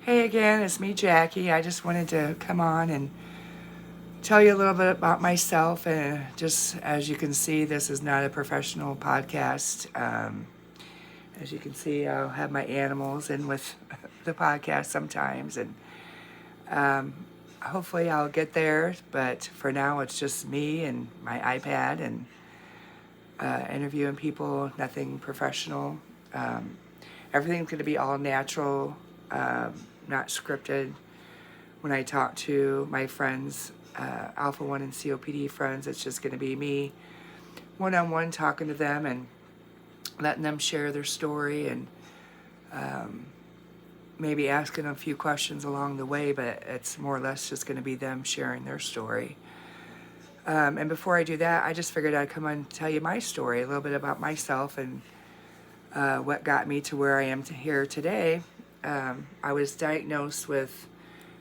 Hey again, it's me, Jackie. I just wanted to come on and tell you a little bit about myself. And just as you can see, this is not a professional podcast. As you can see, I'll have my animals in with the podcast sometimes, and hopefully I'll get there. But for now, it's just me and my iPad and interviewing people, nothing professional. Um, Everything's going to be all natural, not scripted. When I talk to my friends, Alpha 1 and COPD friends, it's just going to be me one-on-one talking to them and letting them share their story and maybe asking a few questions along the way, but it's more or less just going to be them sharing their story. And before I do that, I just figured I'd come on and tell you my story, a little bit about myself and what got me to where I am here today. I was diagnosed with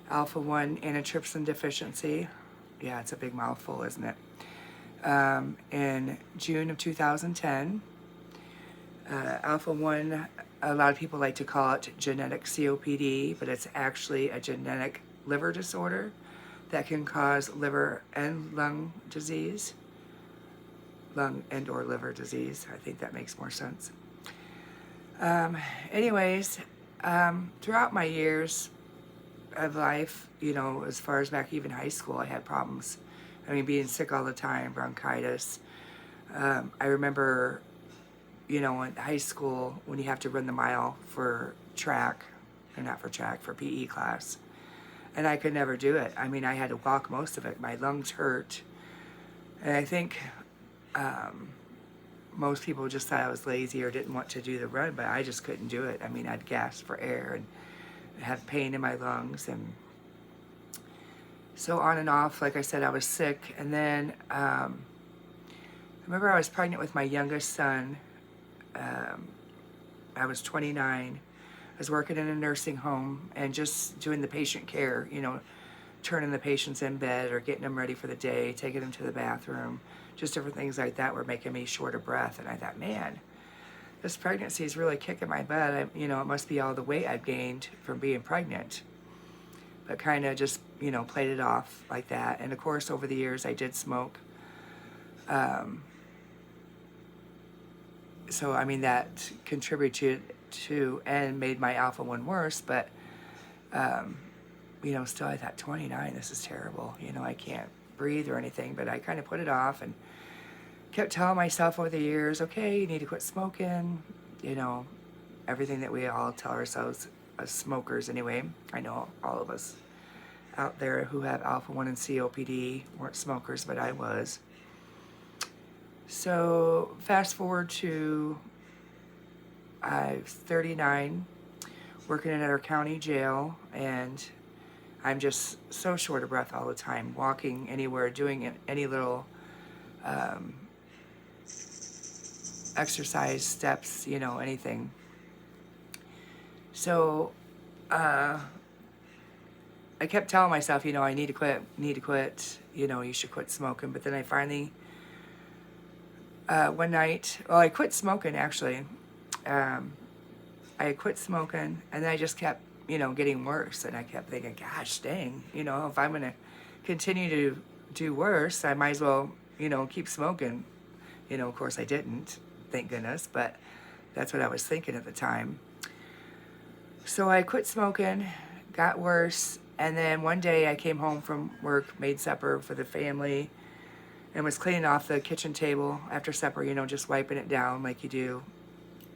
Alpha 1 antitrypsin deficiency. Yeah, it's a big mouthful, isn't it? In June of 2010. Alpha 1, a lot of people like to call it genetic COPD, but it's actually a genetic liver disorder that can cause liver and lung disease. Lung and or liver disease. I think that makes more sense. Anyways, throughout my years of life, as far as back even high school, I had problems. I mean, being sick all the time, bronchitis. I remember, in high school when you have to run the mile for track, or not for track, for PE class. And I could never do it. I mean, I had to walk most of it. My lungs hurt. And I think most people just thought I was lazy or didn't want to do the run, but I just couldn't do it. I mean, I'd gasp for air and have pain in my lungs, and so on and off. Like I said, I was sick. And then I remember I was pregnant with my youngest son. I was 29. I was working in a nursing home and just doing the patient care, turning the patients in bed or getting them ready for the day, taking them to the bathroom, just different things like that were making me short of breath. And I thought, man, this pregnancy is really kicking my butt. It must be all the weight I've gained from being pregnant. But kind of just, played it off like that. And of course, over the years, I did smoke. So, I mean, that contributed to and made my Alpha 1 worse. But, still I thought, 29, this is terrible. I can't breathe or anything. But I kind of put it off and kept telling myself over the years, okay, you need to quit smoking. Everything that we all tell ourselves as smokers anyway. I know all of us out there who have Alpha 1 and COPD weren't smokers, but I was. So fast forward to I'm 39, working in our county jail, and I'm just so short of breath all the time, walking anywhere, doing any little exercise steps, anything. So I kept telling myself, I need to quit, you should quit smoking. But then I finally, one night, I quit smoking actually. I quit smoking, and then I just kept, getting worse. And I kept thinking, gosh dang, if I'm going to continue to do worse, I might as well, keep smoking. Of course I didn't, thank goodness, but that's what I was thinking at the time. So I quit smoking, got worse, and then one day I came home from work, made supper for the family, and was cleaning off the kitchen table after supper, just wiping it down like you do,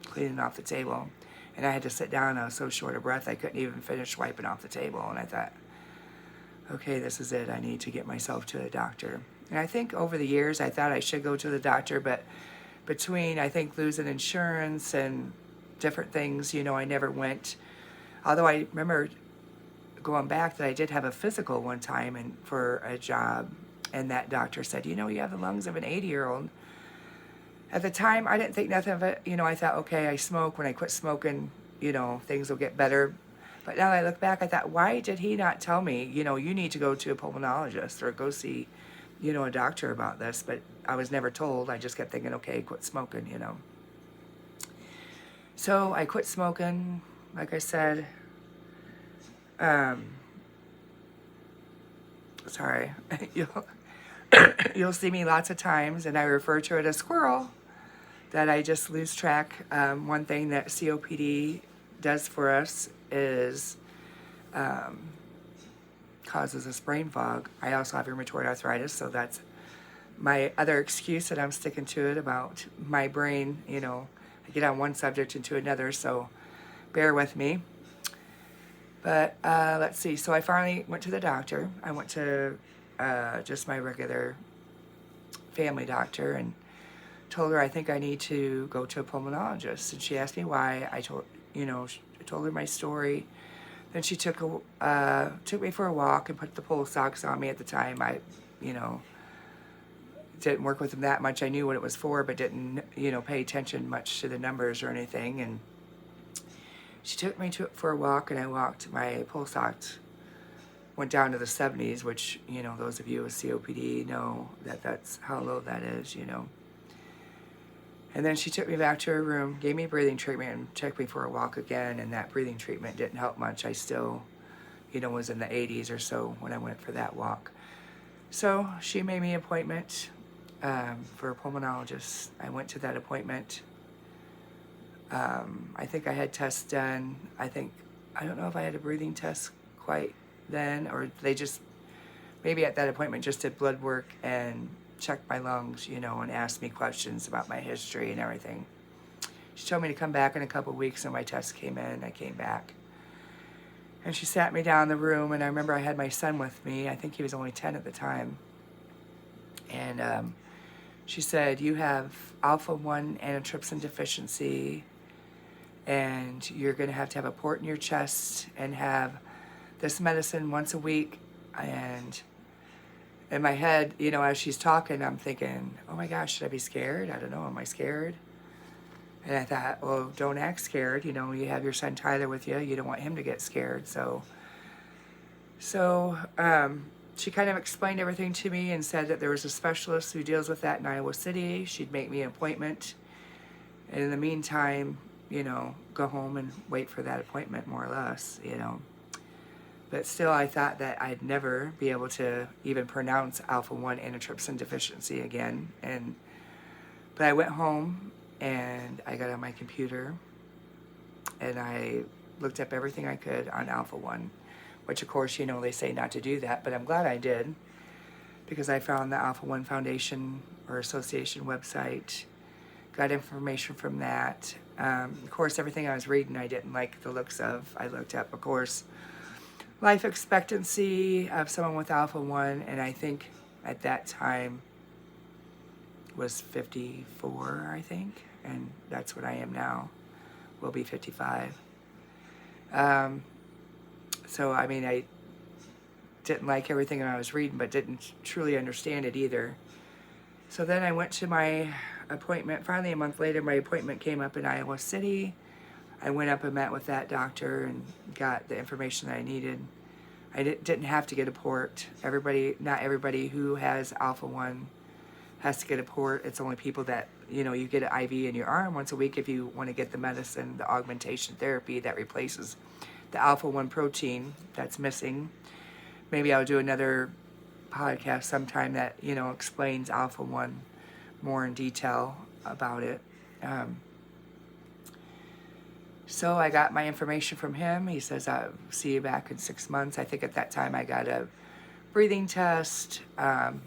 cleaning off the table. And I had to sit down. I was so short of breath I couldn't even finish wiping off the table. And I thought, okay, this is it. I need to get myself to a doctor. And I think over the years I thought I should go to the doctor, but between, I think, losing insurance and different things, I never went. Although I remember going back that I did have a physical one time and for a job, and that doctor said, you have the lungs of an 80-year-old. At the time, I didn't think nothing of it. I thought, okay, I smoke. When I quit smoking, things will get better. But now that I look back, I thought, why did he not tell me, you need to go to a pulmonologist or go see, a doctor about this? But I was never told. I just kept thinking, okay, quit smoking, So I quit smoking. Like I said, Sorry, you'll see me lots of times, and I refer to it as squirrel, that I just lose track. One thing that COPD does for us is causes us brain fog. I also have rheumatoid arthritis, so that's my other excuse that I'm sticking to it about my brain. You know, I get on one subject into another, so bear with me. But let's see. So I finally went to the doctor. I went to just my regular family doctor and told her I think I need to go to a pulmonologist. And she asked me why. I told her my story. Then she took me for a walk and put the pulse ox on me. At the time, I didn't work with them that much. I knew what it was for, but didn't pay attention much to the numbers or anything. And she took me for a walk, and I walked. My pulse ox went down to the 70s, which those of you with COPD know that's how low that is. And then she took me back to her room, gave me a breathing treatment, and took me for a walk again. And that breathing treatment didn't help much. I still, was in the 80s or so when I went for that walk. So she made me an appointment for a pulmonologist. I went to that appointment. I think I had tests done. I don't know if I had a breathing test quite then, or they just, maybe at that appointment just did blood work and checked my lungs, and asked me questions about my history and everything. She told me to come back in a couple weeks, and my test came in. I came back. And she sat me down in the room, and I remember I had my son with me. I think he was only 10 at the time. And she said, you have alpha-1 antitrypsin deficiency, and you're going to have a port in your chest and have this medicine once a week. And in my head, as she's talking, I'm thinking, oh my gosh, should I be scared? I don't know, am I scared? And I thought, well, don't act scared. You have your son Tyler with you. You don't want him to get scared. So she kind of explained everything to me and said that there was a specialist who deals with that in Iowa City. She'd make me an appointment. And in the meantime, go home and wait for that appointment, more or less, But still, I thought that I'd never be able to even pronounce alpha-1 antitrypsin deficiency again. But I went home, and I got on my computer, and I looked up everything I could on alpha-1, which, of course, they say not to do that, but I'm glad I did, because I found the Alpha-1 Foundation or Association website, got information from that. Of course, everything I was reading I didn't like the looks of. I looked up, of course, life expectancy of someone with alpha-1, and I think at that time was 54, I think, and that's what I am now. Will be 55. So, I didn't like everything I was reading, but didn't truly understand it either. So then I went to my appointment. Finally, a month later, my appointment came up in Iowa City. I went up and met with that doctor and got the information that I needed. I didn't have to get a port. Not everybody who has alpha-1 has to get a port. It's only people that, you get an IV in your arm once a week if you want to get the medicine, the augmentation therapy that replaces the alpha-1 protein that's missing. Maybe I'll do another podcast sometime that, explains alpha-1 more in detail about it. So I got my information from him. He says, I'll see you back in 6 months. I think at that time I got a breathing test.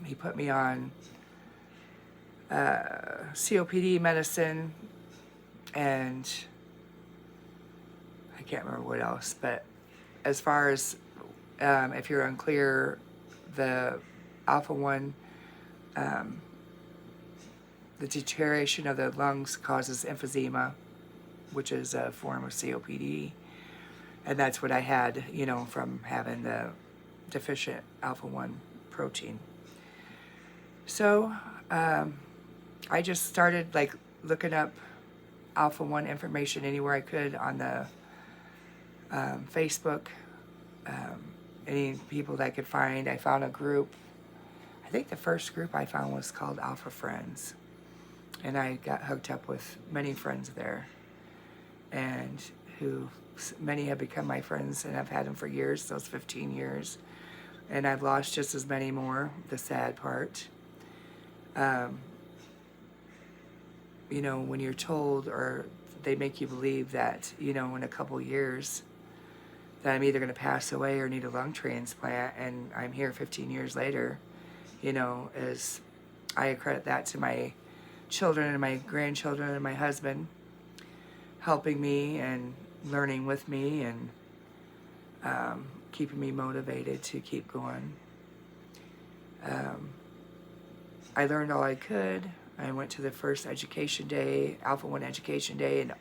He put me on COPD medicine, and I can't remember what else. But as far as if you're unclear, the alpha-1, the deterioration of the lungs causes emphysema, which is a form of COPD. And that's what I had, from having the deficient alpha-1 protein. So I just started looking up alpha-1 information anywhere I could on the Facebook. Any people that I could find. I found a group. I think the first group I found was called Alpha Friends. And I got hooked up with many friends there, and who Many have become my friends, and I've had them for years, those 15 years. And I've lost just as many more, the sad part. Um, when you're told, or they make you believe that, in a couple years that I'm either going to pass away or need a lung transplant, and I'm here 15 years later, as I accredit that to my children and my grandchildren and my husband helping me and learning with me and keeping me motivated to keep going. I learned all I could. I went to the first education day, Alpha One Education Day in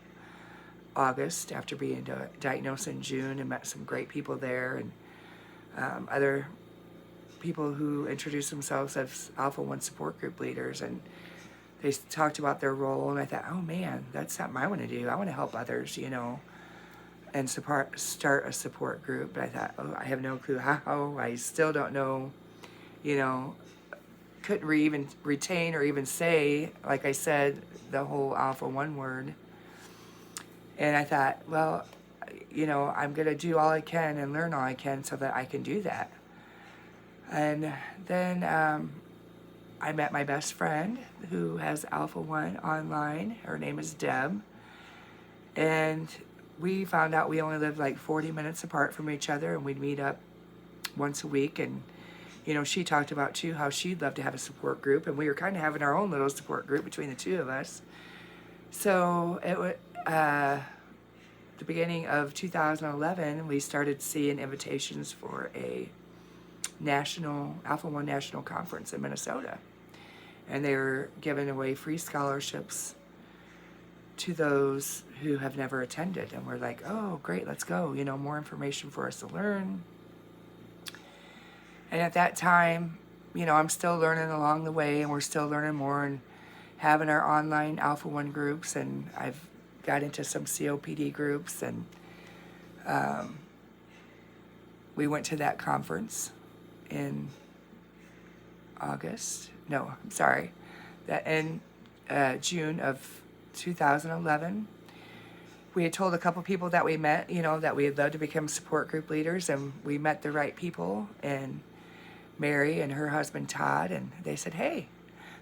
August after being diagnosed in June, and met some great people there, and other people who introduced themselves as Alpha One support group leaders, and they talked about their role, and I thought, oh man, that's something I want to do. I want to help others, and start a support group. But I thought, oh, I have no clue how. I still don't know, couldn't even retain or even say, like I said, the whole Alpha One word. And I thought, well, I'm going to do all I can and learn all I can so that I can do that. And then I met my best friend who has Alpha One online. Her name is Deb. And we found out we only lived like 40 minutes apart from each other, and we'd meet up once a week. And, she talked about too how she'd love to have a support group, and we were kind of having our own little support group between the two of us. So it was the beginning of 2011, we started seeing invitations for a national Alpha One national conference in Minnesota, and they were giving away free scholarships to those who have never attended. And we're like, oh great, let's go, more information for us to learn. And at that time, I'm still learning along the way, and we're still learning more and having our online Alpha One groups, and I've got into some COPD groups, and we went to that conference in June of 2011. We had told a couple people that we met, that we had loved to become support group leaders, and we met the right people, and Mary and her husband Todd, and they said, hey,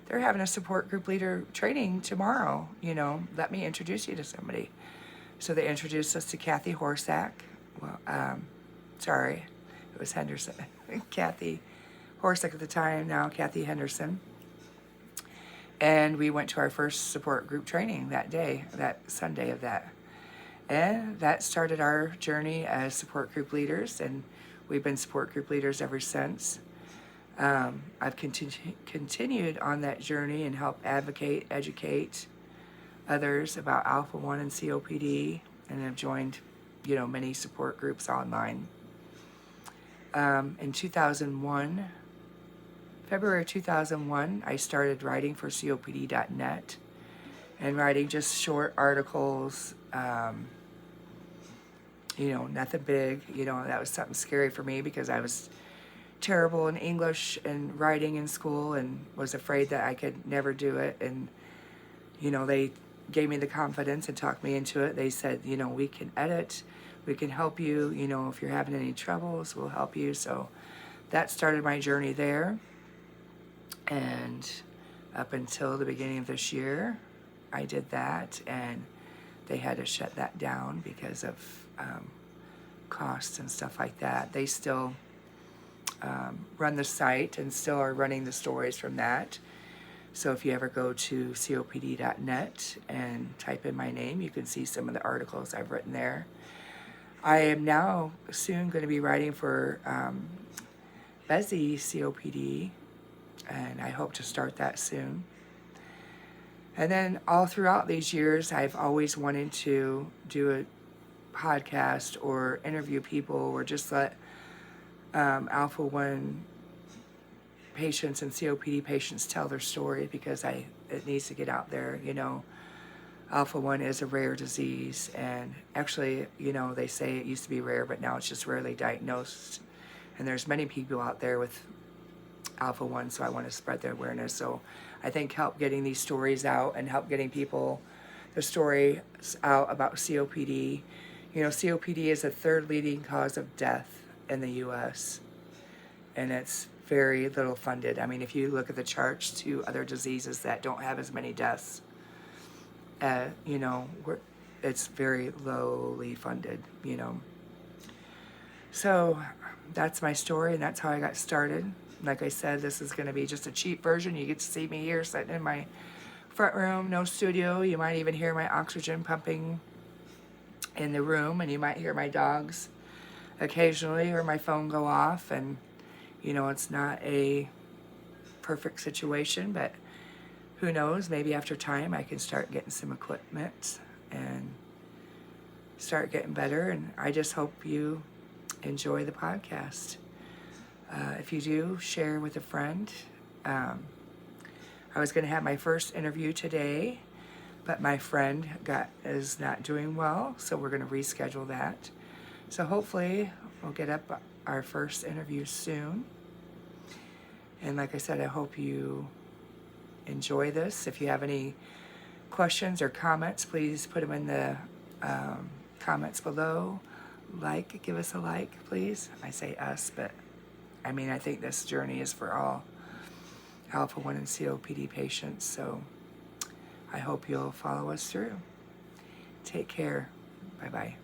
they're having a support group leader training tomorrow, let me introduce you to somebody. So they introduced us to Kathy Horsack. It was Henderson. Kathy Horsack at the time, now Kathy Henderson. And we went to our first support group training that day, that Sunday of that. And that started our journey as support group leaders, and we've been support group leaders ever since. I've continued on that journey and helped advocate, educate others about Alpha One and COPD, and have joined, many support groups online. In February 2001, I started writing for COPD.net and writing just short articles, nothing big. That was something scary for me because I was terrible in English and writing in school, and was afraid that I could never do it. And they gave me the confidence and talked me into it. They said, we can edit, we can help you, if you're having any troubles, we'll help you. So that started my journey there. And up until the beginning of this year, I did that, and they had to shut that down because of costs and stuff like that. They still run the site and still are running the stories from that. So if you ever go to copd.net and type in my name, you can see some of the articles I've written there. I am now soon going to be writing for Bezzy COPD, and I hope to start that soon. And then all throughout these years, I've always wanted to do a podcast or interview people, or just let Alpha One patients and COPD patients tell their story, because it needs to get out there. Alpha One is a rare disease, and actually, they say it used to be rare, but now it's just rarely diagnosed. And there's many people out there with Alpha One, so I want to spread the awareness. So I think help getting these stories out and help getting people the stories out about COPD You know, COPD is the third leading cause of death in the U.S., and it's very little funded. I mean, if you look at the charts to other diseases that don't have as many deaths, you know, it's very lowly funded, you know. So that's my story, and that's how I got started. Like I said, this is going to be just a cheap version. You get to see me here sitting in my front room, no studio. You might even hear my oxygen pumping in the room, and you might hear my dogs occasionally or my phone go off. And, you know, it's not a perfect situation, but who knows, maybe after time I can start getting some equipment and start getting better. And I just hope you enjoy the podcast. If you do, share with a friend. I was going to have my first interview today, but my friend is not doing well, so we're going to reschedule that. So hopefully we'll get up our first interview soon. And like I said, I hope you enjoy this. If you have any questions or comments, please put them in the comments below. Give us a like, please. I say us, but I mean, I think this journey is for all Alpha 1 and COPD patients, so I hope you'll follow us through. Take care. Bye-bye.